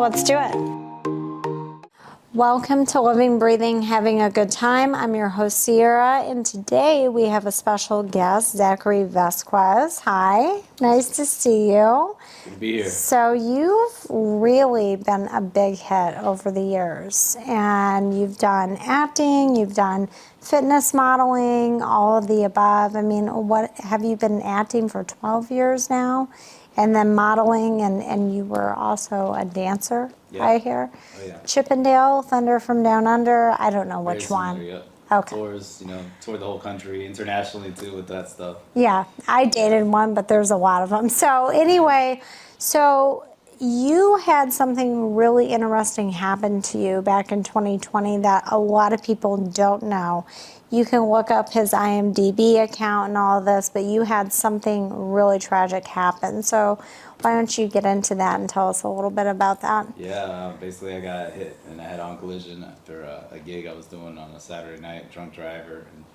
let's do it. Welcome to Living, Breathing, Having a Good Time. I'm your host, Sierra, and today we have a special guest, Zachary Vazquez. Hi, nice to see you. Good to be here. So you've really been a big hit over the years, and you've done acting, you've done fitness modeling, all of the above. I mean, what have you been acting for 12 years now? And then modeling, and you were also a dancer, Yeah. I hear. Oh, yeah. Chippendale, Thunder from Down Under, I don't know which Very one. similar, Okay. Tours, toured the whole country, internationally too with that stuff. Yeah, I dated one, but there's a lot of them. So anyway, so you had something really interesting happen to you back in 2020 that a lot of people don't know. You can look up his IMDb account and all of this, but you had something really tragic happen. So why don't you get into that and tell us a little bit about that? Yeah, basically I got hit in a head-on collision after a gig I was doing on a Saturday night, drunk driver. And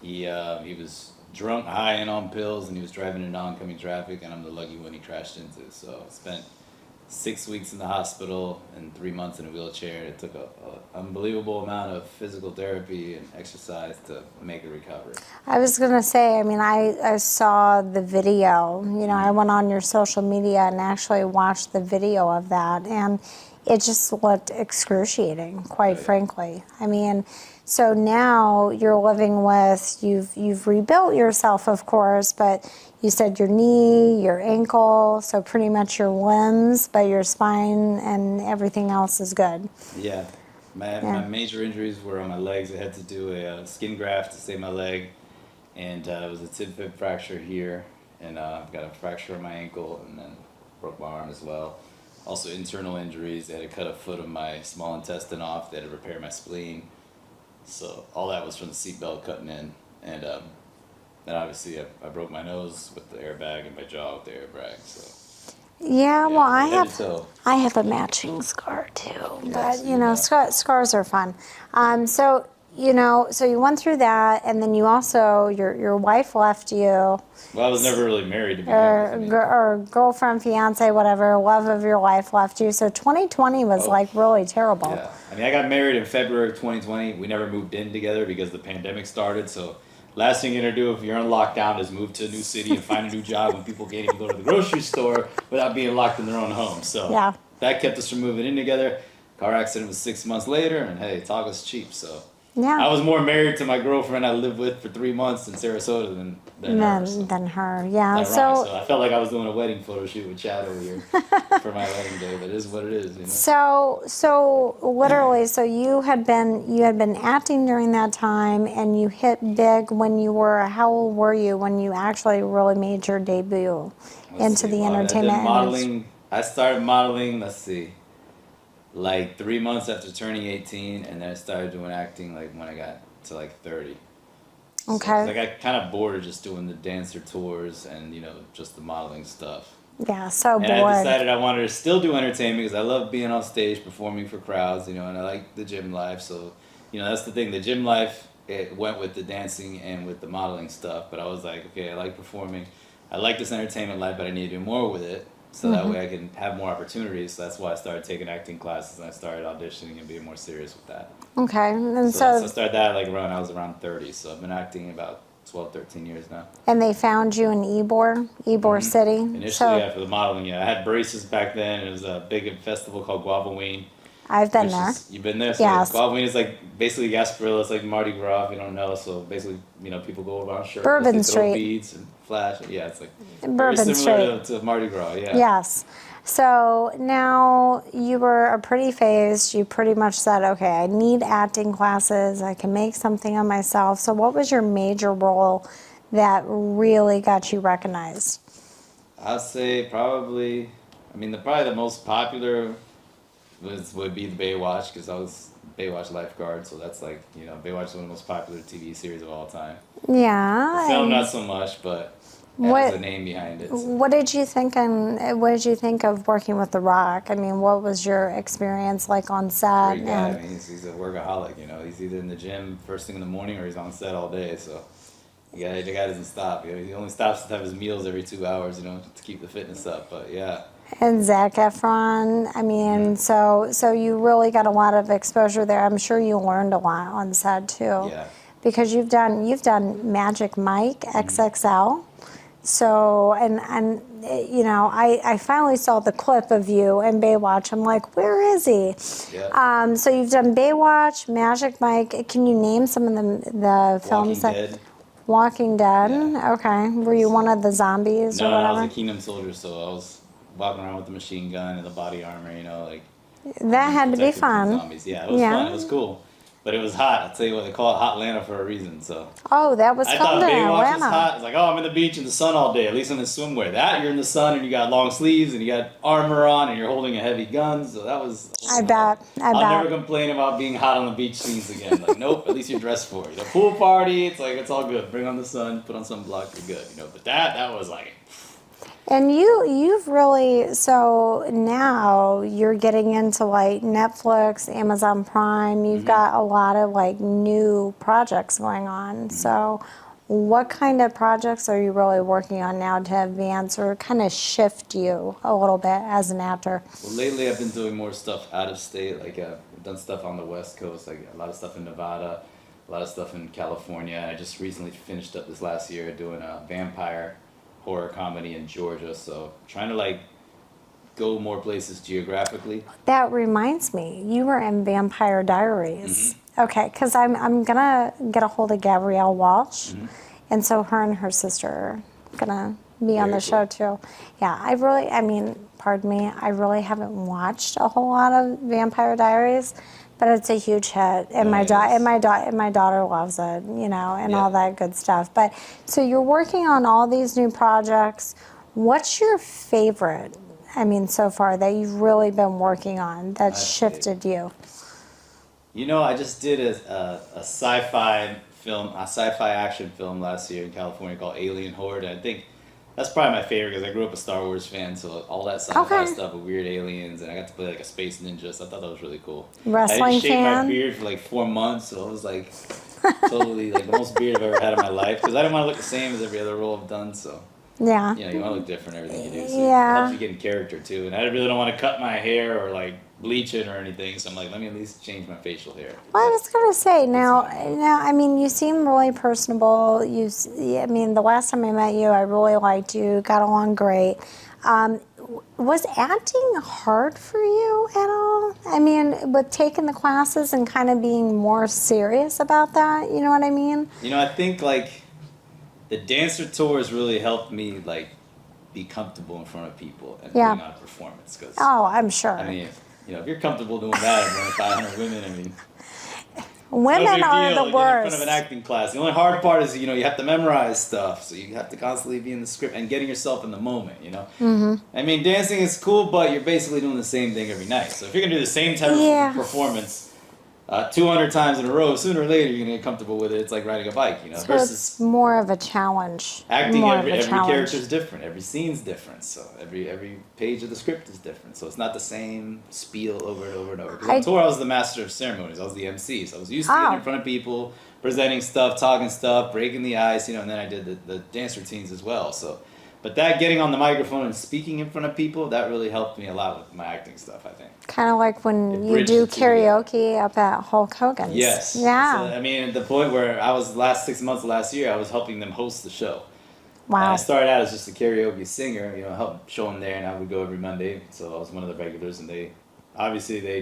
he was drunk, high and on pills, and he was driving in oncoming traffic, and I'm the lucky one he crashed into. So I spent 6 weeks in the hospital and 3 months in a wheelchair. It took a unbelievable amount of physical therapy and exercise to make a recovery. I was going to say, I mean, I saw the video. I went on your social media and actually watched the video of that, and it just looked excruciating, quite frankly. I mean, so now you're living with, you've rebuilt yourself, of course, but you said your knee, your ankle, so pretty much your limbs, but your spine and everything else is good. Yeah. My major injuries were on my legs. I had to do a skin graft to save my leg, and it was a tib-fib fracture here, and I've got a fracture on my ankle, and then broke my arm as well. Also internal injuries. They had to cut a foot of my small intestine off. They had to repair my spleen. So all that was from the seatbelt cutting in, and then obviously I broke my nose with the airbag and my jaw with the airbag. So. Yeah, well, I have a matching scar too, Yes, but scars are fun. So you went through that, and then you also your wife left you. Well, I was never really married to begin with. Or girlfriend, fiance, whatever, love of your life left you. So 2020 was like really terrible. Yeah, I mean, I got married in February of 2020. We never moved in together because the pandemic started. So last thing you're gonna do if you're on lockdown is move to a new city and find a new job when people can't even go to the grocery store without being locked in their own home. So that kept us from moving in together. Car accident was 6 months later, and hey, talk was cheap. So I was more married to my girlfriend I lived with for 3 months in Sarasota than her. Yeah. So I felt like I was doing a wedding photo shoot with Chad over here for my wedding day, but it is what it is, So literally, so you had been acting during that time, and you hit big when you were, how old were you when you actually really made your debut into the entertainment industry? I started modeling, like 3 months after turning 18, and then I started doing acting like when I got to like 30. Okay. So I got kind of bored of just doing the dancer tours and just the modeling stuff. Yeah, so bored. And I decided I wanted to still do entertainment because I love being on stage performing for crowds, and I like the gym life. So, that's the thing. The gym life, it went with the dancing and with the modeling stuff. But I was like, okay, I like performing. I like this entertainment life, but I need to do more with it. So that way I can have more opportunities. So that's why I started taking acting classes, and I started auditioning and being more serious with that. Okay. And so I started that I was around 30. So I've been acting about 12, 13 years now. And they found you in Ybor City? Initially, for the modeling, I had braces back then. It was a big festival called Guavaween. I've been there. You've been there? So yes. Guavaween is like basically Gasparilla. It's like Mardi Gras, if you don't know. So basically, people go around shirtless. Bourbon Street. Beads and flash. Yeah, it's like Bourbon very similar Street. to Mardi Gras, yeah. Yes. So now you were a pretty face. You pretty much said, okay, I need acting classes. I can make something of myself. So what was your major role that really got you recognized? I'd say probably the most popular would be the Baywatch, because I was Baywatch lifeguard, so that's like, Baywatch is one of the most popular TV series of all time. Yeah. The film, not so much, but has a name behind it. So. What did you think of working with The Rock? I mean, what was your experience like on set? Great guy. He's a workaholic, He's either in the gym first thing in the morning or he's on set all day, so the guy doesn't stop. He only stops to have his meals every 2 hours, to keep the fitness up, but yeah. And Zac Efron. I mean, so you really got a lot of exposure there. I'm sure you learned a lot on set too. Yeah. Because you've done Magic Mike XXL. So and you know, I finally saw the clip of you in Baywatch. I'm like, where is he? Yeah. So you've done Baywatch, Magic Mike. Can you name some of the films Walking Dead. Walking Dead. Yeah. Okay. Were you one of the zombies No, or no, I whatever? was a Kingdom soldier, so I was walking around with the machine gun and the body armor, you know, like That had to be protected from fun. zombies. Yeah, it was Yeah. fun. It was cool. But it was hot. I'll tell you what, they call it Hot Atlanta for a reason, so. Oh, that was I filmed thought in Baywatch was Atlanta. hot. It's like, oh, I'm in the beach in the sun all day. At least I'm in swimwear. That you're in the sun and you got long sleeves and you got armor on and you're holding a heavy gun. So that was. I bet. I'll never complain about being hot on the beach scenes again. Like, nope. At least you're dressed for it. The pool party. It's like it's all good. Bring on the sun. Put on sunblock. You're good. You know. But that was like. And you've really, so now you're getting into like Netflix, Amazon Prime. You've got a lot of like new projects going on. So what kind of projects are you really working on now to advance or kind of shift you a little bit as an actor? Well, lately I've been doing more stuff out of state. Like I've done stuff on the West Coast, like a lot of stuff in Nevada, a lot of stuff in California. And I just recently finished up this last year doing a vampire horror comedy in Georgia. So trying to like go more places geographically. That reminds me, you were in Vampire Diaries. Okay, because I'm gonna get a hold of Gabrielle Walsh, and so her and her sister are gonna be on the show too. Yeah, I mean, pardon me, I really haven't watched a whole lot of Vampire Diaries, but it's a huge hit, and my daughter loves it, you know, and all that good stuff. But so you're working on all these new projects. What's your favorite? I mean, so far that you've really been working on that shifted you. You know, I just did a sci-fi film, a sci-fi action film last year in California called Alien Horde. And I think that's probably my favorite because I grew up a Star Wars fan, so all that sci-fi stuff with weird aliens, and I got to play like a space ninja, so I thought that was really cool. Wrestling I didn't shave fan? my beard for like 4 months, so it was like totally like the most beard I've ever had in my life because I didn't want to look the same as every other role I've done, so. Yeah. You know, you want to look different everything you do, so Yeah. it helps you get in character too. And I really don't want to cut my hair or like bleach it or anything, so I'm like, let me at least change my facial hair. Well, I was gonna say now. I mean, you seem really personable. I mean, the last time I met you, I really liked you. Got along great. Was acting hard for you at all? I mean, with taking the classes and kind of being more serious about that. You know what I mean? You know, I think like the dancer tours really helped me like be comfortable in front of people and putting on a performance. Cause, Oh, I'm sure. I mean, you know, if you're comfortable doing that in front of 500 women, I mean, Women no big are deal the to get in worst. front of an acting class. The only hard part is, you know, you have to memorize stuff, so you have to constantly be in the script and getting yourself in the moment, you know? I mean, dancing is cool, but you're basically doing the same thing every night. So if you're going to do the same type of performance 200 times in a row, sooner or later you're going to get comfortable with it. It's like riding a bike, you know? So versus it's more of a challenge. acting, more every of a challenge. character is different. Every scene's different. So every page of the script is different. So it's not the same spiel over and over and over. Because on tour, I was the master of ceremonies. I was the MC. So I was used to getting in front of people, presenting stuff, talking stuff, breaking the ice, you know, and then I did the dance routines as well. So, but that getting on the microphone and speaking in front of people, that really helped me a lot with my acting stuff, I think. Kind of like when you do karaoke up at Hulk Hogan's. Yes. Yeah. So, I mean, at the point where I was the last 6 months of last year, I was helping them host the show. Wow. And I started out as just a karaoke singer, you know, help show them there, and I would go every Monday. So I was one of the regulars, and they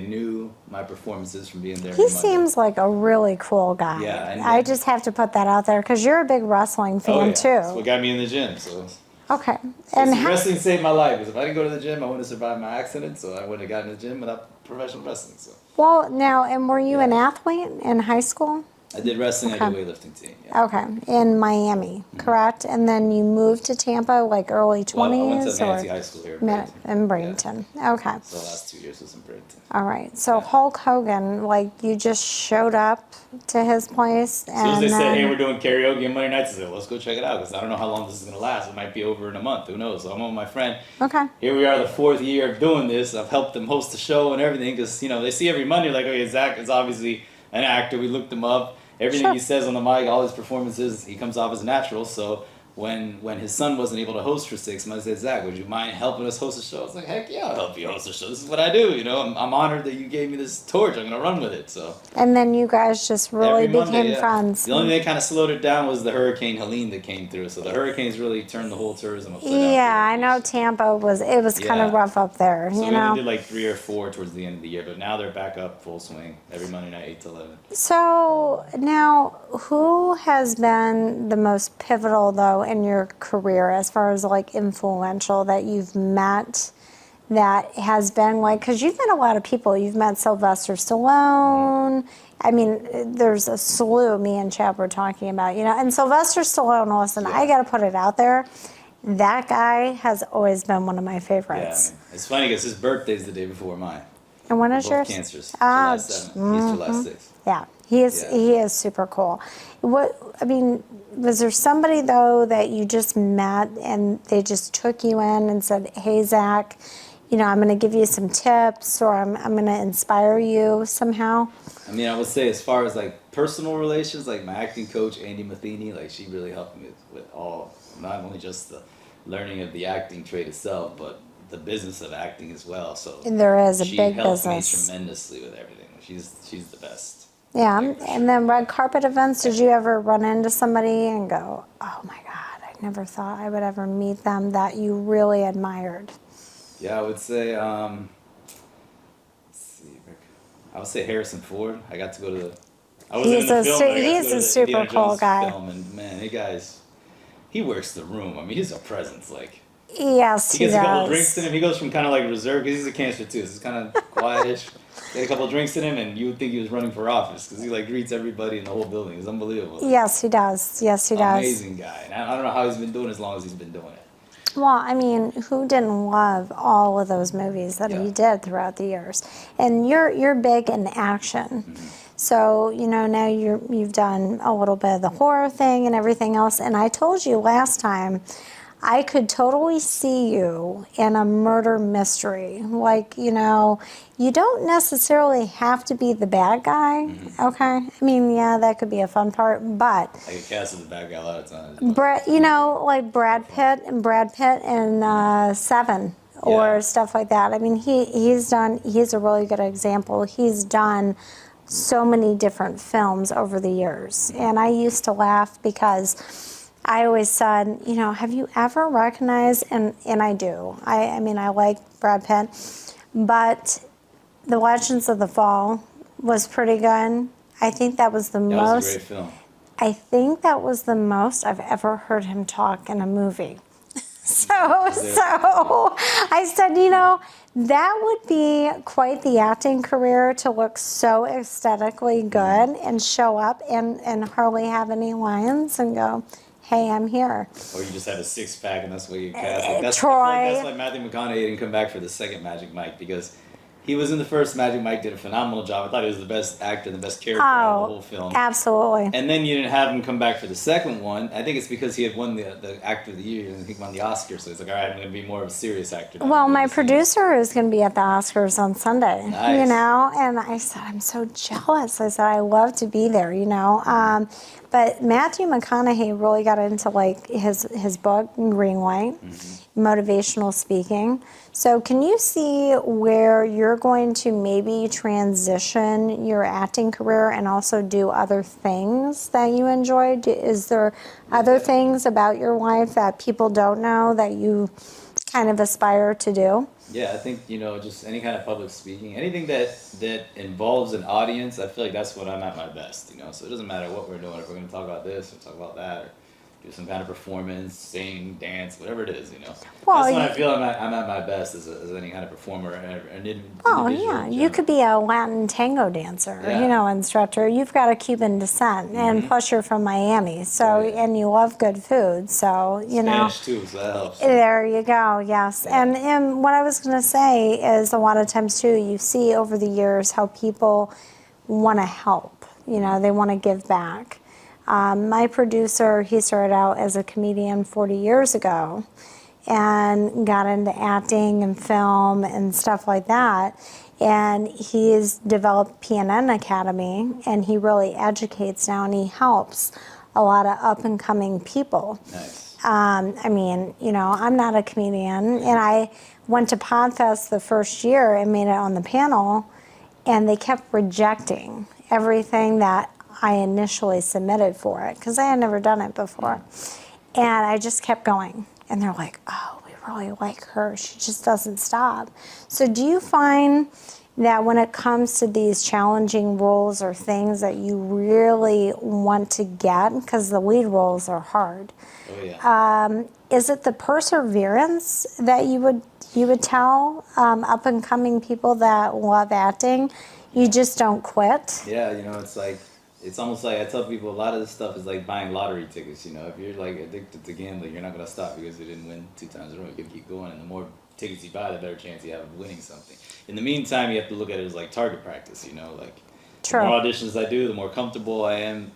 knew my performances from being there. He seems like a really cool guy. Yeah. And I just have to put that out there because you're a big wrestling fan too. That's what got me in the gym. So. Okay. And wrestling saved my life because if I didn't go to the gym, I wouldn't have survived my accident. So I wouldn't have gotten in the gym without professional wrestling. So. Well, now, and were you an athlete in high school? I did wrestling. I did weightlifting team. Yeah. Okay, in Miami, correct? And then you moved to Tampa, like early 20s? Well, I went to Manatee High School here in Bradenton. Okay. So the last 2 years was in Bradenton. All right. So Hulk Hogan, like you just showed up to his place, and as soon as they said, "Hey, we're doing karaoke on Monday nights," I said, "Let's go check it out," because I don't know how long this is gonna last. It might be over in a month. Who knows? So I'm with my friend. Okay. Here we are, the 4th year of doing this. I've helped them host the show and everything because you know they see every Monday like, okay, Zach is obviously an actor. We looked him up. Everything he says on the mic, all his performances, he comes off as natural. So when his son wasn't able to host for 6 months, he said, Zach, would you mind helping us host a show? I was like, heck yeah, I'll help you host a show. This is what I do, you know. I'm honored that you gave me this torch. I'm gonna run with it. So And then you guys just really every Monday, became yeah. friends. The only thing that kind of slowed it down was the Hurricane Helene that came through. So the hurricanes really turned the whole tourism upside down. Yeah, I know Tampa was kind of Yeah. rough up there, So you we know. only did like 3 or 4 towards the end of the year, but now they're back up full swing every Monday night, 8 to 11. So now, who has been the most pivotal though in your career as far as like influential that you've met? That has been like, because you've met a lot of people. You've met Sylvester Stallone. I mean, there's a slew. Me and Chad were talking about, you know. And Sylvester Stallone, listen, I got to put it out there. That guy has always been one of my Yeah, favorites. I mean, it's funny because his birthday's the day before mine. And when We're is both yours? cancers. Ah, July 7th. He's July 6th. Yeah, he is super cool. I mean, was there somebody though that you just met and they just took you in and said, "Hey, Zach, you know, I'm going to give you some tips, or I'm going to inspire you somehow"? I mean, I would say as far as like personal relations, like my acting coach, Andy Matheny, like she really helped me with all, not only just the learning of the acting trade itself, but the business of acting as well. So There is a she big helped business. me tremendously with everything. She's the best. Yeah, Like, for and sure. then red carpet events, did you ever run into somebody and go, "Oh my God, I never thought I would ever meet them," that you really admired? Yeah, I would say, let's see, Rick. I would say Harrison Ford. I got to go to the, I wasn't in the film, but I got to He's go to a the super Indiana cool Jones guy. film, and man, he works the room. I mean, he's a presence, like. Yes, He he gets a couple of drinks in does. him. He goes from kind of like reserved, because he's a cancer too, so he's kind of quietish. Get a couple of drinks in him, and you would think he was running for office, because he like greets everybody in the whole building. It's unbelievable. Yes, he does. Yes, he does. Amazing guy. And I don't know how he's been doing as long as he's been doing it. Well, I mean, who didn't love all of those movies that he did throughout the years? And you're big in action. Mm-hmm. So, you know, now you've done a little bit of the horror thing and everything else. And I told you last time, I could totally see you in a murder mystery. Like, you know, you don't necessarily have to be the bad guy, okay? I mean, yeah, that could be a fun part, but I get cast as a bad guy a lot of times. you know, like Brad Pitt in Seven or Yeah. stuff like that. I mean, he's a really good example. He's done so many different films over the years. And I used to laugh because I always said, you know, have you ever recognized, and I do. I mean, I like Brad Pitt, but The Legends of the Fall was pretty good. I think that was the That most. was a great film. I think that was the most I've ever heard him talk in a movie. So I said, you know, that would be quite the acting career, to look so aesthetically good and show up and hardly have any lines and go, "Hey, I'm here." Or you just had a 6-pack and that's what you cast. Like, that's, Troy. I feel like that's why Matthew McConaughey didn't come back for the second Magic Mike, because he was in the first Magic Mike, did a phenomenal job. I thought he was the best actor, the best character of the whole film. Absolutely. And then you didn't have him come back for the second one. I think it's because he had won the Actor of the Year, and he won the Oscar. So he's like, all right, I'm going to be more of a serious actor now. Well, my This is- producer is going to be at the Oscars on Sunday, you Nice. know, and I said, I'm so jealous. I said, I love to be there, you know. But Matthew McConaughey really got into like his book, Green White, motivational speaking. So can you see where you're going to maybe transition your acting career and also do other things that you enjoy? Is there other things about your life that people don't know that you kind of aspire to do? Yeah, I think, you know, just any kind of public speaking, anything that involves an audience, I feel like that's when I'm at my best, you know. So it doesn't matter what we're doing, if we're going to talk about this or talk about that, or do some kind of performance, sing, dance, whatever it is, you know. Well, that's when I feel I'm at my best as any kind of performer. Oh, yeah. You could be a Latin tango dancer, you know, instructor. You've got a Cuban descent, and plus you're from Miami, so, and you love good food, so, you know. Spanish too, so that helps. There you go, yes. And what I was going to say is a lot of times, too, you see over the years how people want to help. You know, they want to give back. My producer, he started out as a comedian 40 years ago and got into acting and film and stuff like that. And he's developed PNN Academy, and he really educates now, and he helps a lot of up-and-coming people. Nice. I mean, I'm not a comedian, and I went to Podfest the first year and made it on the panel, and they kept rejecting everything that I initially submitted for it because I had never done it before. And I just kept going. And they're like, oh, we really like her. She just doesn't stop. So do you find that when it comes to these challenging roles or things that you really want to get, because the lead roles are hard, Oh yeah. is it the perseverance that you would tell up and coming people that love acting? You just don't quit. Yeah, it's almost like I tell people a lot of this stuff is like buying lottery tickets. If you're like addicted to gambling, you're not gonna stop because you didn't win 2 times in a row. You can keep going, and the more tickets you buy, the better chance you have of winning something. In the meantime, you have to look at it as like target practice. Like True. the more auditions I do, the more comfortable I am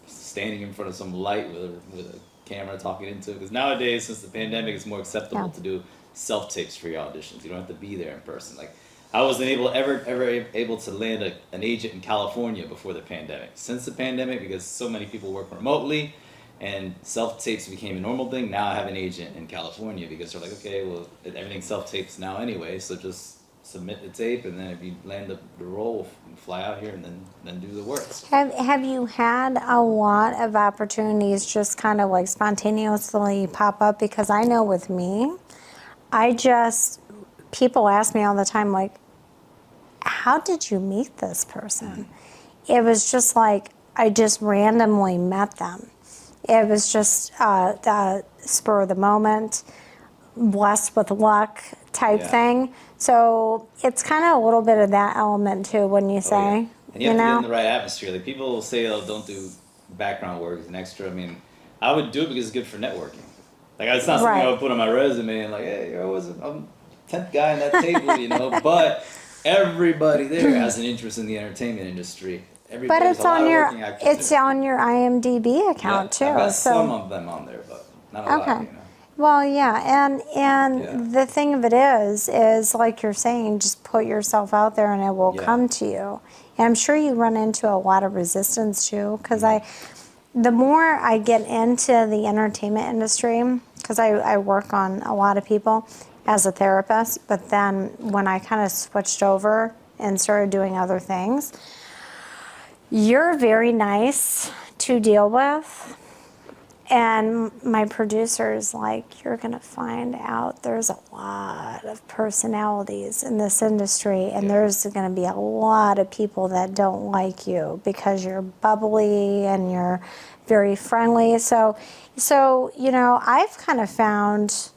standing in front of some light with a camera talking into it. Because nowadays, since the pandemic, it's more acceptable to do self tapes for your auditions. You don't have to be there in person. Like I wasn't ever able to land an agent in California before the pandemic. Since the pandemic, because so many people work remotely, and self tapes became a normal thing. Now I have an agent in California because they're like, okay, well everything's self tapes now anyway, so just submit the tape, and then if you land the role, we'll fly out here and then do the work. Have you had a lot of opportunities just kind of like spontaneously pop up? Because I know with me, people ask me all the time, like, how did you meet this person? It was just like, I just randomly met them. It was just the spur of the moment, blessed with luck type thing. So it's kind of a little bit of that element too, wouldn't you say? Yeah. And you have to get in the right atmosphere. Like people will say, oh, don't do background work as an extra. I mean, I would do it because it's good for networking. Like it's not something I would put on my resume and like, hey, I'm 10th guy on that table, But everybody there has an interest in the entertainment industry. But it's on your IMDb account too. I've got so some of them on there, but not a lot. Well, yeah, and the thing of it is like you're saying, just put yourself out there and it will come to you. And I'm sure you run into a lot of resistance too, because the more I get into the entertainment industry, because I work on a lot of people as a therapist, but then when I kind of switched over and started doing other things, you're very nice to deal with. And my producer's like, you're going to find out there's a lot of personalities in this industry, and there's going to be a lot of people that don't like you because you're bubbly and you're very friendly. So I've kind of found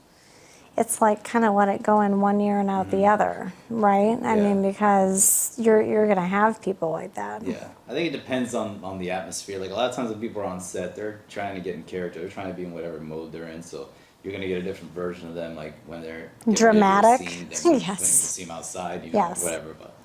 it's like kind of let it go in one ear and out the other, right? I mean, because you're going to have people like that. Yeah, I think it depends on the atmosphere. Like a lot of times when people are on set, they're trying to get in character. They're trying to be in whatever mode they're in. So you're going to get a different version of them, like when they're dramatic. Scene, when you see them outside, whatever. But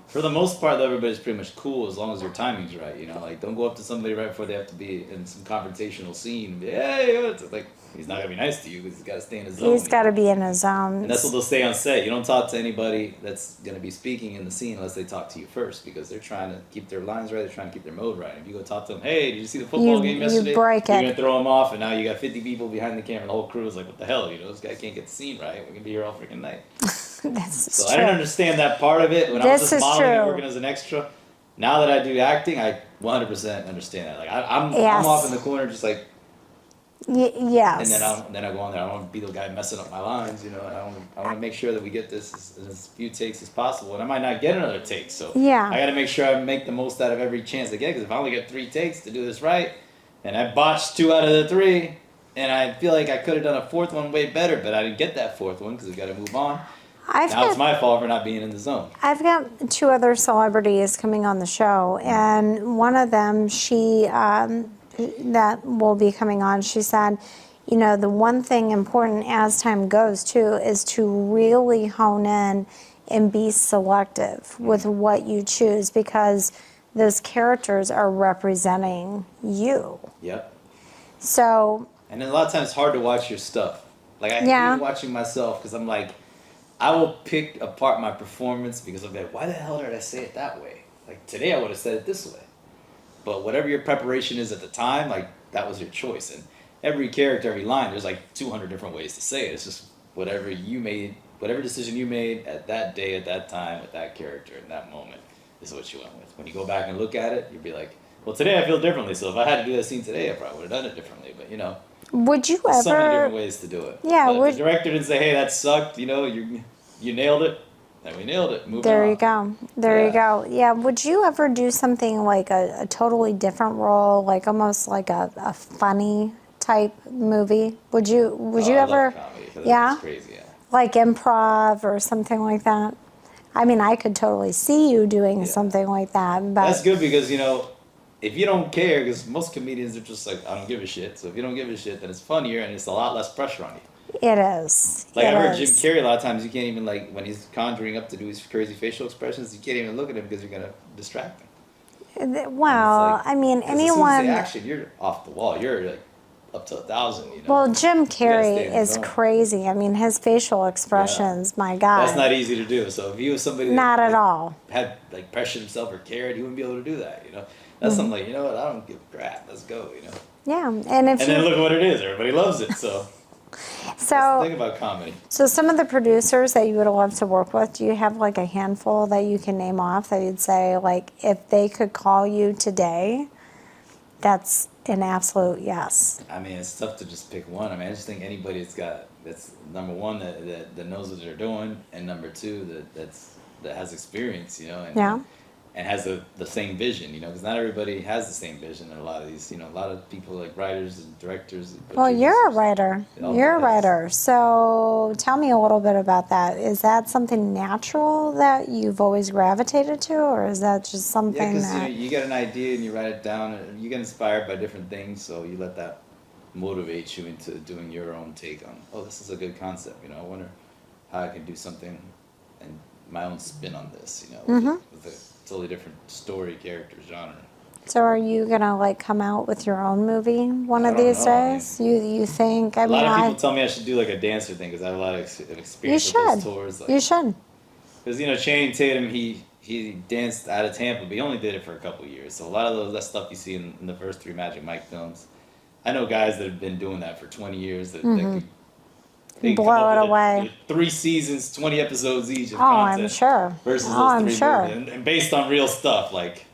for the most part, everybody's pretty much cool as long as their timing's right. Like don't go up to somebody right before they have to be in some confrontational scene. And be, hey, it's like he's not gonna be nice to you because he's got to stay in his zone. He's got to be in his zone. And that's what they'll say on set. You don't talk to anybody that's gonna be speaking in the scene unless they talk to you first, because they're trying to keep their lines right. They're trying to keep their mode right. If you go talk to them, hey, did you see the football game yesterday? You break You're it. gonna throw them off, and now you got 50 people behind the camera. And the whole crew is like, what the hell? This guy can't get the scene right. We're gonna be here all freaking night. So I didn't understand that part of it when I was just modeling and working as an extra. Now that I do acting, I 100% understand that. Like I'm off in the corner just like. Yes. And then I go on there. I don't want to be the guy messing up my lines. I want to make sure that we get this in as few takes as possible. And I might not get another take, so I got to make sure I make the most out of every chance I get. Because if I only get 3 takes to do this right, and I botched 2 out of the 3, and I feel like I could have done a 4th one way better, but I didn't get that 4th one because we got to move on. It's my fault for not being in the zone. I've got 2 other celebrities coming on the show, and one of them, she that will be coming on, she said, the one thing important as time goes too is to really hone in and be selective with what you choose, because those characters are representing you. Yep. So. And then a lot of times it's hard to watch your stuff. Like I hate watching myself because I'm like, I will pick apart my performance because I'm like, why the hell did I say it that way? Like today I would have said it this way. But whatever your preparation is at the time, like that was your choice. And every character, every line, there's like 200 different ways to say it. It's just whatever you made, whatever decision you made at that day, at that time, with that character, in that moment, is what you went with. When you go back and look at it, you'll be like, well, today I feel differently. So if I had to do that scene today, I probably would have done it differently. But you know, Would you there's ever? so many different ways to do it. Yeah. But the director didn't say, hey, that sucked. You know, you nailed it. Then we nailed it. Moving There on. you go. There you Yeah. go. Yeah. Would you ever do something like a totally different role, like almost like a funny type movie? Would you Oh, I ever? love comedy. 'Cause Yeah. It's crazy. Yeah. Like improv or something like that? I mean, I could totally see you doing Yeah. something like that, That's but good because, you know, if you don't care, because most comedians are just like, I don't give a shit. So if you don't give a shit, then it's funnier and it's a lot less pressure on you. it is. Like, It I heard Jim is. Carrey a lot of times, you can't even, like, when he's conjuring up to do his crazy facial expressions, you can't even look at him because you're going to distract him. Well, It's like- I mean, 'cause as soon as they anyone. action, you're off the wall. You're, like, up to 1,000, you know? Well, Jim You gotta stay Carrey in the is zone. crazy. I mean, his facial expressions, my God. That's not easy to do. So if he was somebody that Not at like, all. had like pressured himself or cared, he wouldn't be able to do that. You know, that's something like, you know what, I don't give a crap. Let's go. You know, Yeah, and if and then you look at what it is. Everybody loves it. So that's the so thing about comedy. so some of the producers that you would love to work with, do you have like a handful that you can name off that you'd say like if they could call you today, that's an absolute yes. I mean, it's tough to just pick one. I mean, I just think anybody that's number one that knows what they're doing, and number two that has experience. You know, and Yeah. and has the same vision, you know, because not everybody has the same vision. And a lot of these, you know, a lot of people like writers and directors. And Well, you're a producers, writer. they all You're a do that. writer. So tell me a little bit about that. Is that something natural that you've always gravitated to, or is that just Yeah, something because you know, that? you get an idea and you write it down, and you get inspired by different things, so you let that motivate you into doing your own take on. Oh, this is a good concept. You know, I wonder how I can do something and my own spin on this. You know, with a totally different story, character, genre. So are you gonna like come out with your own movie one I of don't these know, I days? You think? I A lot mean, of people tell me I should do like a dancer thing because I have a lot of you experience with those should. tours. You should. Because you know, Channing Tatum, he danced out of Tampa, but he only did it for a couple years. So a lot of that stuff you see in the first 3 Magic Mike films, I know guys that have been doing that for 20 years that they Blow come up it with away. 3 seasons, 20 episodes each of Oh, I'm content sure. versus Oh, I'm those 3 sure. movies, and based on real stuff, like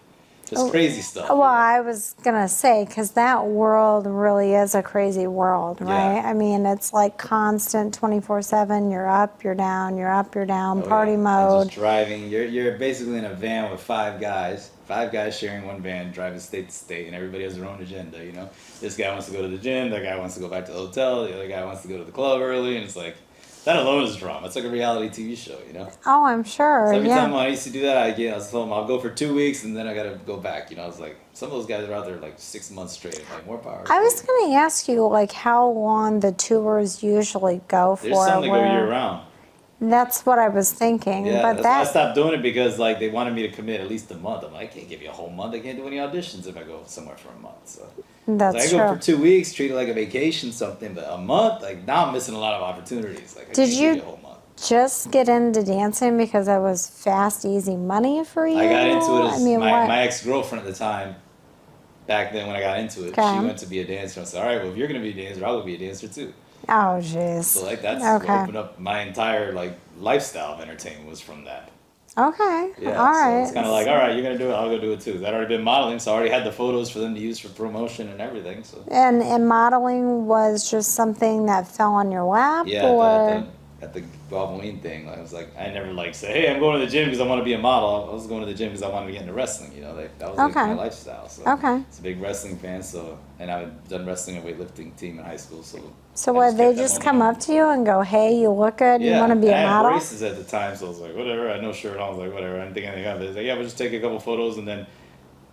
just crazy stuff. Well, I was gonna say because that world really is a crazy world, right? Yeah. I mean, it's like constant 24/7. You're up, you're down, you're up, you're down, Oh, party yeah. And mode. just driving. You're basically in a van with 5 guys sharing one van, driving state to state, and everybody has their own agenda. You know, this guy wants to go to the gym, that guy wants to go back to the hotel, the other guy wants to go to the club early, and it's like that alone is drama. It's like a reality TV show. You know. Oh, I'm sure. So every Yeah. time I used to do that, I was told them I'll go for 2 weeks and then I gotta go back. You know, I was like, some of those guys are out there like 6 months straight. Like more power. I was to going to ask you, like, how long the tours usually go for. you. There's some that go where- year round. That's what I was thinking. Yeah, but that's why I that, stopped doing it because like they wanted me to commit at least a month. I'm like, I can't give you a whole month. I can't do any auditions if I go somewhere for a month. So that's like, I go true. for 2 weeks, treat it like a vacation, something. But a month, like now I'm missing a lot of opportunities. Like I Did can't you- give you a whole month. Just get into dancing because it was fast, easy money for you? I got into it I as mean, what? my ex girlfriend at the time. Back then, when I got into it, Okay. she went to be a dancer. I said, "All right, well, if you're gonna be a dancer, I'll go be a dancer too." Oh, jeez. So like that's what Okay. opened up my entire like lifestyle of entertainment was from that. Okay. Yeah, All so right. it's kind of like, all right, you're gonna do it, I'll go do it too. I'd already been modeling, so I already had the photos for them to use for promotion and everything. So And modeling was just something that fell on your lap, yeah, or at the Halloween thing, I was like, I never like say, hey, I'm going to the gym because I want to be a model. I was going to the gym because I wanted to get into wrestling. You know, like, that was like Okay. my lifestyle. So Okay. it's a big wrestling fan. So and I've done wrestling and weightlifting team in high school. So so I what? They kept that just moment come going. up to you and go, "Hey, you look good. Yeah, You want to be and a I had model?" braces at the time, so I was like, whatever. I had no shirt on. I was like, whatever. I didn't think anything of it. It's like, yeah, we'll just take a couple photos and then,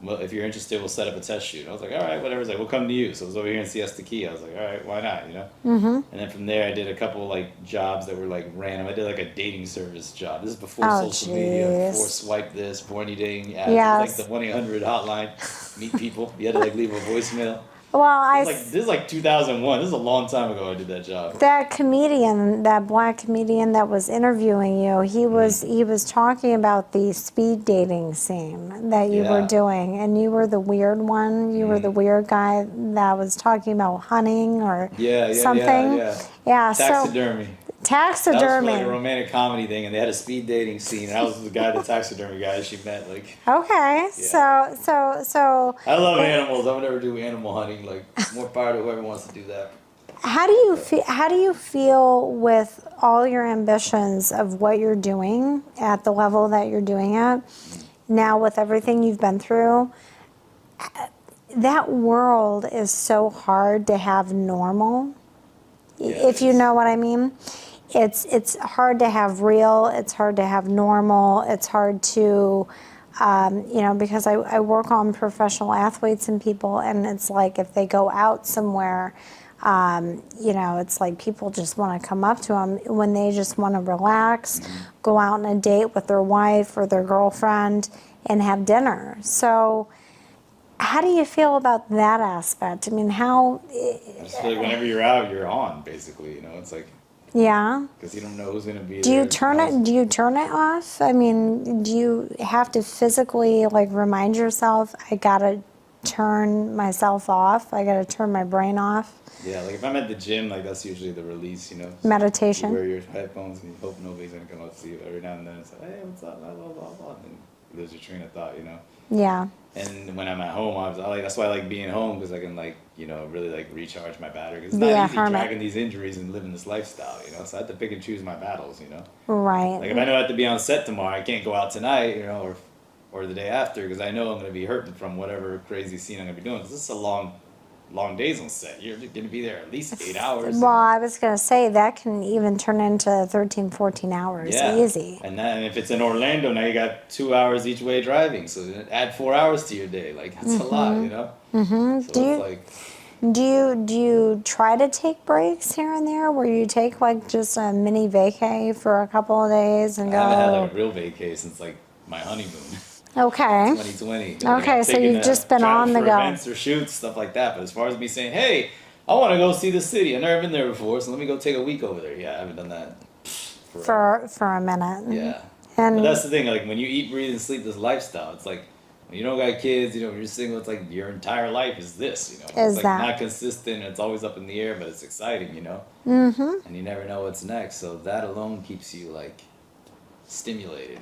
well, if you're interested, we'll set up a test shoot. I was like, all right, whatever. It's like, we'll come to you. So it was over here in Siesta Key. I was like, all right, why not? You know. Mm-hmm. And then from there, I did a couple like jobs that were like random. I did like a dating service job. This is before Oh, social media, before jeez. Swipe This, before any dating ads. It Yes. was like the 1-800 hotline. Meet people. You had to like leave a voicemail. Well, This is like 2001. This is a long time ago I did that job. that comedian, that black comedian that was interviewing you, he was talking about the speed dating scene that you were Yeah. doing, and you were the weird one. You were the weird guy that was talking about hunting or something. Yeah. So Taxidermy. That was for taxidermy. like a romantic comedy thing, and they had a speed dating scene. And I was the guy, the taxidermy guy she met. Like, Okay. Yeah. So I love animals. I would never do animal hunting. Like, more power to whoever wants to do that. how do you feel? How do you feel with all your ambitions of what you're doing at the level that you're doing it now, with everything you've been through? That world is so hard to have normal, if you know what I mean. It's hard to have real. It's hard to have normal. It's hard to, because I work on professional athletes and people, and it's like if they go out somewhere, it's like people just want to come up to them when they just want to relax, go out on a date with their wife or their girlfriend and have dinner. So how do you feel about that aspect? I mean, how... I just feel like whenever you're out, you're on, basically. It's like, Yeah. because you don't know who's gonna be Do there. you turn it? Do you turn it off? I mean, do you have to physically remind yourself, I gotta turn myself off? I gotta turn my brain off? Yeah, like if I'm at the gym, like that's usually the release. Meditation. You wear your headphones and you hope nobody's gonna come up to you. Every now and then it's like, hey, what's up? Blah blah blah blah. And then you lose your train of thought. Yeah. And when I'm at home, that's why I like being home, because I can really recharge my battery. 'Cause it's Be a not easy hermit. dragging these injuries and living this lifestyle. So I have to pick and choose my battles. Right. Like if I know I have to be on set tomorrow, I can't go out tonight. Or the day after, because I know I'm gonna be hurting from whatever crazy scene I'm gonna be doing. Because this is a long days on set. You're going to be there at least 8 hours. Well, I was going to say that can even turn into 13, 14 hours. Yeah. Easy. And if it's in Orlando, now you got 2 hours each way driving. So add 4 hours to your day. Like, that's a lot, Mm-hmm. So Do you try to take breaks here and there, where you take just a mini vacay for a couple of days and I haven't go? had a real vacay since my honeymoon. Okay. 2020. Okay, so you've just been on the for go. Events or shoots, stuff like that. But as far as me saying, hey, I want to go see the city. I've never been there before, so let me go take a week over there. Yeah, I haven't done that For a minute. Yeah. And But that's the thing, like when you eat, breathe, and sleep this lifestyle, it's like when you don't got kids, when you're single, it's like your entire life is this, Is It's that. not consistent, it's always up in the air, but it's exciting, Mm-hmm. And you never know what's next. So that alone keeps you stimulated,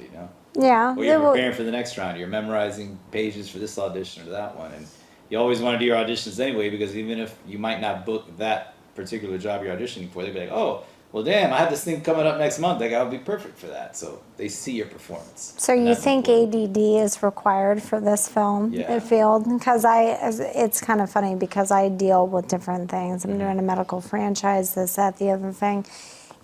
Yeah. Or you're preparing for the next round. You're memorizing pages for this audition or that one, and you always want to do your auditions anyway, because even if you might not book that particular job you're auditioning for, they'd be like, oh, well, damn, I have this thing coming up next month. Like, I would be perfect for that. So they see your performance. So and you that's think important. ADD is required for this film Yeah. field? Because it's kind of funny because I deal with different things. I'm doing a medical franchise, this, that, the other thing.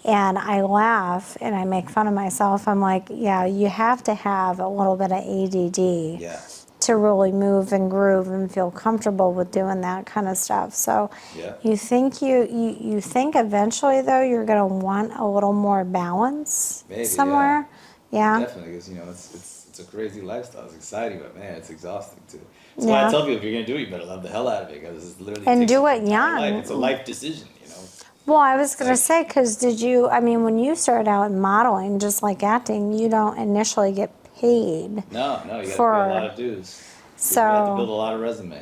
And I laugh and I make fun of myself. I'm like, yeah, you have to have a little bit of ADD Yeah. to really move and groove and feel comfortable with doing that kind of stuff. So Yeah. you think you think eventually though you're gonna want a little more balance Maybe, somewhere? Yeah. Definitely, because it's a crazy lifestyle. It's exciting, but man, it's exhausting too. That's why I Yeah. tell people, if you're gonna do it, you better love the hell out of it, because it's literally And takes do your it entire young. life. It's a life decision, Well, I was going to Like- say, because when you started out in modeling, just like acting, you don't initially get paid. No, you got to pay For- a lot of dues. You have to build a So, lot of resume.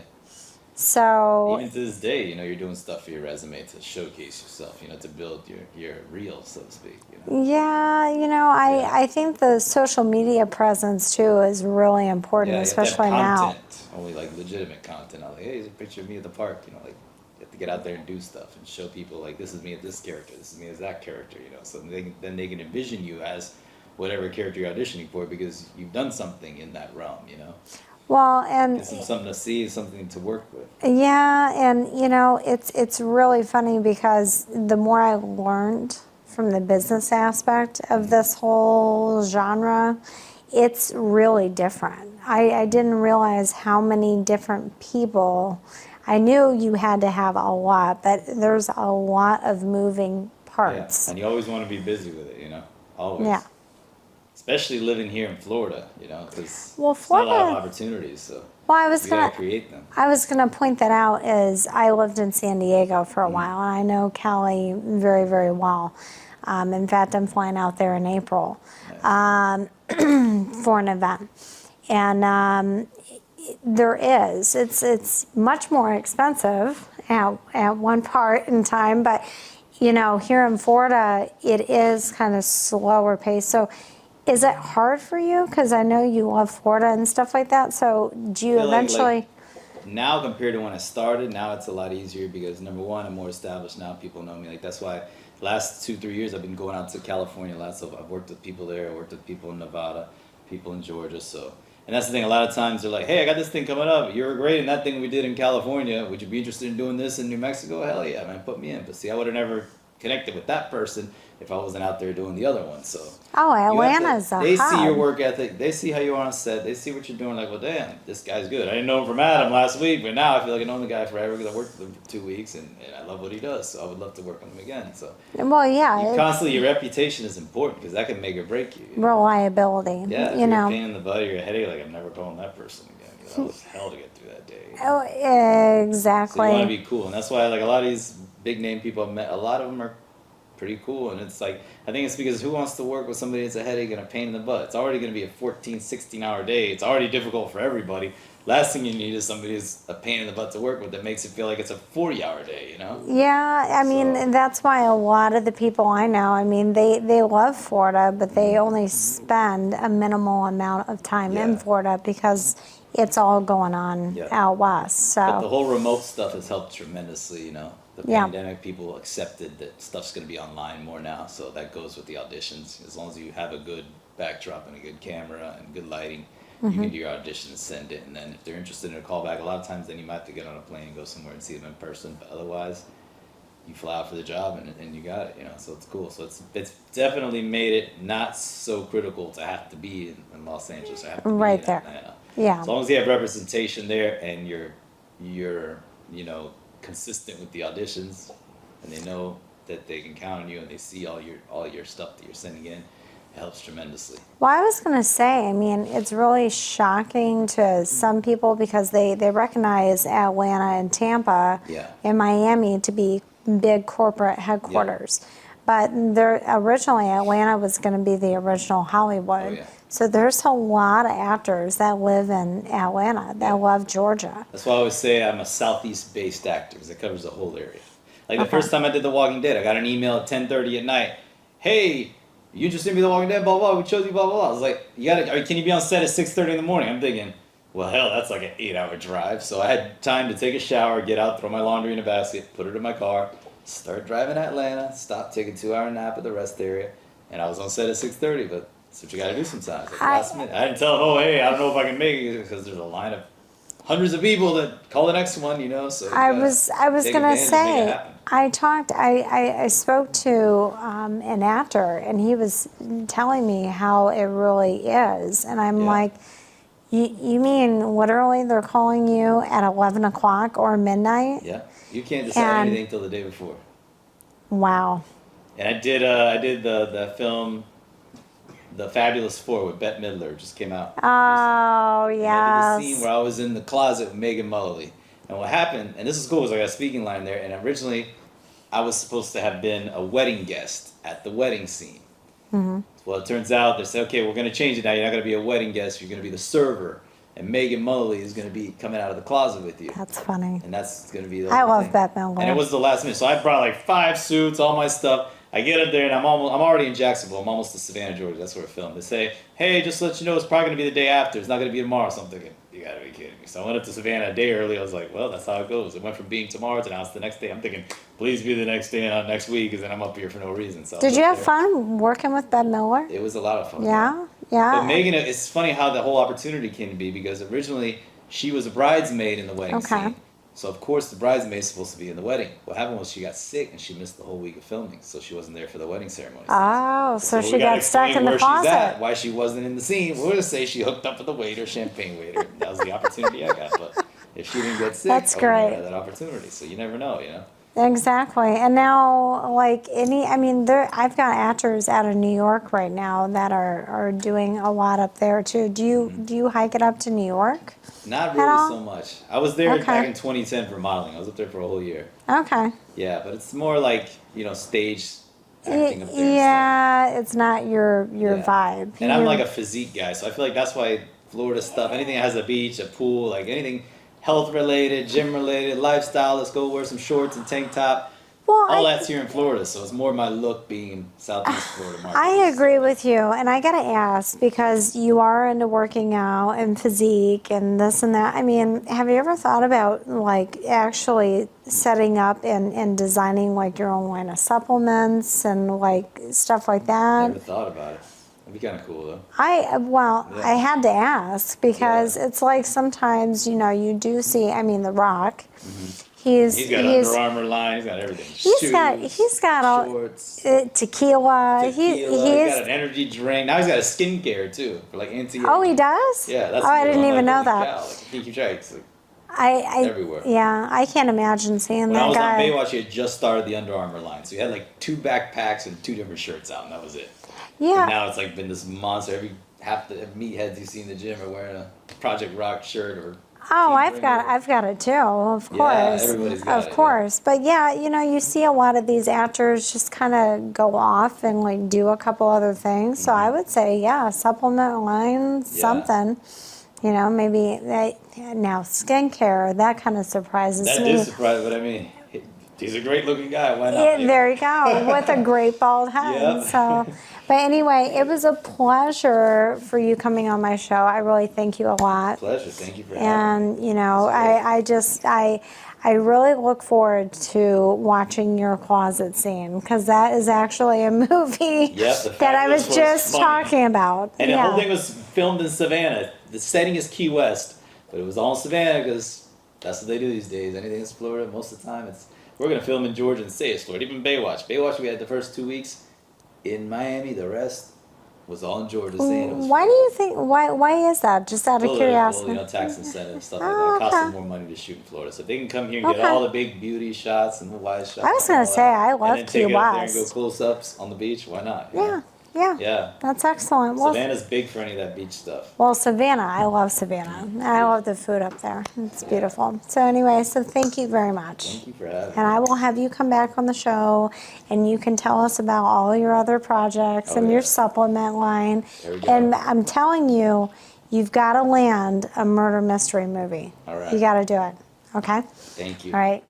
so Even to this day, you're doing stuff for your resume to showcase yourself, to build your reel, so to speak. yeah, I think the social media presence too is really important, Yeah, especially you have to have now. content, only legitimate content. Like, hey, here's a picture of me at the park. Like you have to get out there and do stuff and show people like this is me as this character, this is me as that character. So then they can envision you as whatever character you're auditioning for, because you've done something in that realm. Well, and Gives them something to see, something to work with. yeah, and it's really funny because the more I learned from the business aspect of this whole genre, it's really different. I didn't realize how many different people. I knew you had to have a lot, but there's a lot of moving parts. Yeah, and you always want to be busy with it. Always. Yeah. Especially living here in Florida, because Well, there's not a lot of Florida- opportunities. So. Well, I was You gonna gotta create them. I was gonna point that out is I lived in San Diego for a while, and I know Cali very, very well. In fact, I'm flying out there in April for an event, and there is it's much more expensive at one part in time, but here in Florida it is kind of slower pace. So is it hard for you? Because I know you love Florida and stuff like that. So do you feel like- eventually? Now compared to when I started, now it's a lot easier because number one, I'm more established now. People know me. Like that's why last 2-3 years I've been going out to California a lot. So I've worked with people there. I worked with people in Nevada, people in Georgia. So and that's the thing. A lot of times they're like, "Hey, I got this thing coming up. You were great in that thing we did in California. Would you be interested in doing this in New Mexico?" Hell yeah, man, put me in. But see, I would have never connected with that person if I wasn't out there doing the other one. So Oh, you have Atlanta's a they see your hub. work ethic. They see how you are on set. They see what you're doing. Like, well, damn, this guy's good. I didn't know him from Adam last week, but now I feel like I know the guy forever because I worked with him for 2 weeks and I love what he does. So I would love to work with him again. So Well, yeah, constantly, your reputation is important because that can make or break you. You know? reliability. Yeah, if you you're know. a pain in the butt or you're a headache, like I'm never calling that person again. Because that was hell to get through that day. Oh, So you want to exactly. be cool, and that's why like a lot of these big name people I've met, a lot of them are pretty cool, and it's like I think it's because who wants to work with somebody that's a headache and a pain in the butt? It's already going to be a 14, 16-hour day. It's already difficult for everybody. Last thing you need is somebody who's a pain in the butt to work with that makes it feel like it's a 40-hour day. You know? Yeah, I mean, So- that's why a lot of the people I know, I mean, they love Florida, but they only spend a minimal amount of time in Yeah. Florida because it's all going on Yeah. out west. But the So, whole remote stuff has helped tremendously, you know. The Yeah. pandemic, people accepted that stuff's going to be online more now, so that goes with the auditions. As long as you have a good backdrop and a good camera and good lighting, you can do your audition and send it. And then if they're interested in a callback, a lot of times then you might have to get on a plane and go somewhere and see them in person. But otherwise, you fly out for the job and you got it, you know. So it's cool. So it's definitely made it not so critical to have to be in Los Angeles or have to be Right in there. Atlanta. yeah. As long as you have representation there and you're consistent with the auditions and they know that they can count on you and they see all your stuff that you're sending in, it helps tremendously. Well, I was going to say, I mean, it's really shocking to some people because they recognize Atlanta and Tampa Yeah. and Miami to be big corporate headquarters. But originally, Atlanta was going to be the original Hollywood. Oh, yeah. So there's a lot of actors that live in Atlanta that Yeah. love Georgia. That's why I always say I'm a southeast-based actor because it covers the whole area. Like the Okay. first time I did The Walking Dead, I got an email at 10:30 at night. Hey, you just did me The Walking Dead, blah blah. We chose you, blah blah blah. I was like, can you be on set at 6:30 in the morning? I'm thinking, well, hell, that's like an 8-hour drive. So I had time to take a shower, get out, throw my laundry in a basket, put it in my car, start driving to Atlanta, stop, take a 2-hour nap at the rest area, and I was on set at 6:30. But that's what you got to do sometimes. Like last minute, I didn't tell them, oh hey, I don't know if I can make it because there's a line of hundreds of people that call the next one, you know. So you I gotta was take gonna advantage and make it say, happen. I spoke to an actor, and he was telling me how it really is, and I'm Yeah. like, you mean literally they're calling you at 11 o'clock or midnight? Yeah, you can't decide And- anything till the day before. Wow. And I did the film, The Fabulous Four with Bette Midler, just came out. Oh And I did the scene yes. where I was in the closet with Megan Mullally. And what happened, and this is cool, was I got a speaking line there, and originally I was supposed to have been a wedding guest at the wedding scene. Well, it turns out they said, okay, we're going to change it now. You're not going to be a wedding guest, you're going to be the server. And Megan Mullally is going to be coming out of the closet with you. That's funny. And that's going to be the I whole love thing. Bette Midler. And it was the last minute. So I brought like 5 suits, all my stuff. I get up there and I'm already in Jacksonville. I'm almost to Savannah, Georgia. That's where I filmed. They say, hey, just to let you know, it's probably going to be the day after. It's not going to be tomorrow. So I'm thinking, you got to be kidding me. So I went up to Savannah a day early. I was like, well, that's how it goes. It went from being tomorrow to now it's the next day. I'm thinking, please be the next day and not next week because then I'm up here for no reason. So I was Did you up have there. fun working with Bette Midler? It was a lot of fun. Yeah, yeah. But Megan, it's funny how the whole opportunity came to be because originally she was a bridesmaid in the wedding Okay. scene. So of course the bridesmaid's supposed to be in the wedding. What happened was she got sick and she missed the whole week of filming, so she wasn't there for the wedding ceremony. Oh, so we she gotta got stuck explain in the where she's at, closet. why she wasn't in the scene. We're gonna say she hooked up with the waiter, champagne waiter. That was the opportunity I got. But if she didn't get sick, That's I wouldn't have great. had that opportunity. So you never know, you know. Exactly. And now, like I've got actors out of New York right now that are doing a lot up there too. Do you hike it up to New York Not at really all? so much. I was there back Okay. in 2010 for modeling. I was up there for a whole year. Okay. Yeah, but it's more like, stage acting up there and stuff. Yeah, it's not your Yeah. vibe. And I'm like a physique guy, so I feel like that's why Florida stuff, anything that has a beach, a pool, like anything health related, gym related, lifestyle, let's go wear some shorts and tank top. Well, All that's here in Florida, so it's more my look being Southeast Florida market. I agree with you, and I gotta ask because you are into working out and physique and this and that. I mean, have you ever thought about like actually setting up and designing like your own line of supplements and like stuff like that? Never thought about it. That'd be kind of cool though. I had to ask because it's like sometimes you do see. I mean, The Rock. He's got Under Armour line. He's got everything. He's got all shorts, tequila. He's got an energy drink. Now he's got a skincare too for like anti. Oh, he does? Yeah, that's. Oh, I didn't I'm even like, know holy that. cow, like, you keep track. It's like I everywhere. Yeah, I can't imagine seeing When that I was guy. on Baywatch, he had just started the Under Armour line, so he had like 2 backpacks and 2 different shirts out, and that was it. Yeah. And now it's like been this monster. Half the meatheads you see in the gym are wearing a Project Rock shirt or. Oh, I've got it too, of course. Yeah, everybody's got it. Of course. But yeah, you see a lot of these actors just kind of go off and like do a couple other things. So I would say, yeah, supplement line, something. Maybe now skincare, that kind of surprises That me. is surprising, but I mean, he's a great looking guy. Why not? There you go, with a great bald head. Yep. So, but anyway, it was a pleasure for you coming on my show. I really thank you a lot. Pleasure. Thank you for having me. And I really look forward to watching your closet scene because that is actually a movie that I was just talking about. And the whole thing was filmed in Savannah. The setting is Key West, but it was all in Savannah because that's what they do these days. Anything is Florida, most of the time we're gonna film in Georgia and say it's Florida. Even Baywatch. Baywatch, we had the first 2 weeks in Miami. The rest was all in Georgia. Saying it was why do you think? Why is that? Just out of curiosity. Tax incentives, stuff like that. It costs them more money to shoot in Florida, so if they can come here and get all the big beauty shots and the wide shots. I was gonna say I love Key West. And then take it up there and go close-ups on the beach. Why not? Yeah. That's excellent. Well, Savannah's big for any of that beach stuff. Well, Savannah, I love Savannah. I love the food up there. It's beautiful. So anyway, thank you very much. Thank you for having me. And I will have you come back on the show, and you can tell us about all your other projects and your supplement line. There we go. And I'm telling you, you've got to land a murder mystery movie. All right. You got to do it. Okay? Thank you. All right.